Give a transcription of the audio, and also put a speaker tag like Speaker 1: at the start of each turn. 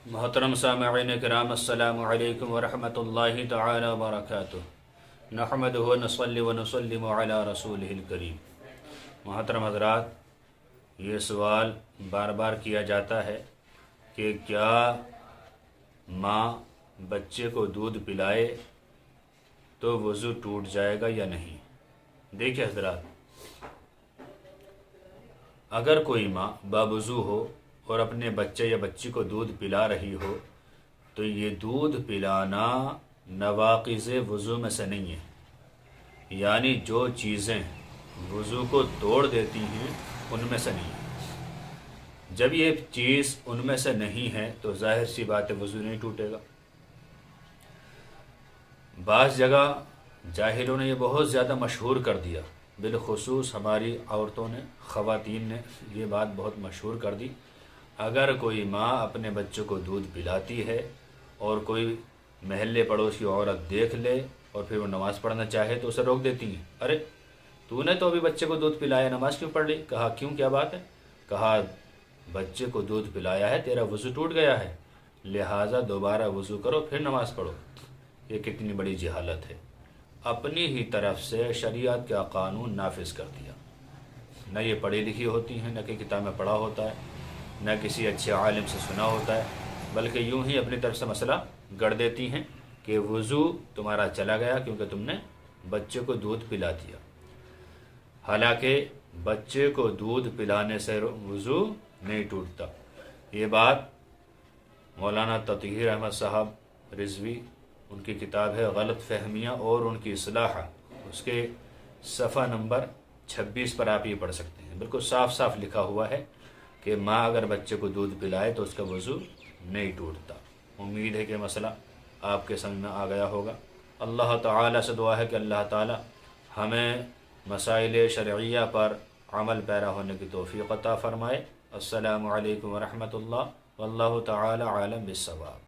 Speaker 1: محترم سامعین کرام، السلام علیکم ورحمۃ اللہ تعالی وبرکاتہ۔ نحمدہ ونصلی ونسلم علی رسولہ الکریم۔ محترم حضرات، یہ سوال بار بار کیا جاتا ہے کہ کیا ماں بچے کو دودھ پلائے تو وضو ٹوٹ جائے گا یا نہیں؟ دیکھیں حضرات، اگر کوئی ماں باوضو ہو اور اپنے بچے یا بچی کو دودھ پلا رہی ہو تو یہ دودھ پلانا نواقض وضو میں سے نہیں ہے، یعنی جو چیزیں وضو کو توڑ دیتی ہیں ان میں سے نہیں ہے۔ جب یہ چیز ان میں سے نہیں ہے تو ظاہر سی بات ہے وضو نہیں ٹوٹے گا۔ بعض جگہ جاہلوں نے یہ بہت زیادہ مشہور کر دیا، بالخصوص ہماری عورتوں نے، خواتین نے یہ بات بہت مشہور کر دی، اگر کوئی ماں اپنے بچوں کو دودھ پلاتی ہے اور کوئی محلے پڑوس کی عورت دیکھ لے اور پھر وہ نماز پڑھنا چاہے تو اسے روک دیتی ہیں۔ ارے تو نے تو ابھی بچے کو دودھ پلایا، نماز کیوں پڑھ لی؟ کہا کیوں، کیا بات ہے؟ کہا بچے کو دودھ پلایا ہے، تیرا وضو ٹوٹ گیا ہے، لہٰذا دوبارہ وضو کرو پھر نماز پڑھو۔ یہ کتنی بڑی جہالت ہے، اپنی ہی طرف سے شریعت کا قانون نافذ کر دیا۔ نہ یہ پڑھی لکھی ہوتی ہیں، نہ کہ کتاب میں پڑھا ہوتا ہے، نہ کسی اچھے عالم سے سنا ہوتا ہے، بلکہ یوں ہی اپنی طرف سے مسئلہ گڑ دیتی ہیں کہ وضو تمہارا چلا گیا کیونکہ تم نے بچے کو دودھ پلا دیا۔ حالانکہ بچے کو دودھ پلانے سے وضو نہیں ٹوٹتا۔ یہ بات مولانا تطہیر احمد صاحب رضوی، ان کی کتاب ہے غلط فہمیاں اور ان کی اصلاح، اس کے صفحہ نمبر 26 پر آپ یہ پڑھ سکتے ہیں، بالکل صاف صاف لکھا ہوا ہے کہ ماں اگر بچے کو دودھ پلائے تو اس کا وضو نہیں ٹوٹتا۔ امید ہے کہ مسئلہ آپ کے سمجھ میں آ گیا ہوگا۔ اللہ تعالیٰ سے دعا ہے کہ اللہ تعالیٰ ہمیں مسائل شرعیہ پر عمل پیرا ہونے کی توفیق عطا فرمائے۔ السلام علیکم ورحمۃ اللہ، واللہ تعالیٰ عالم بالصواب۔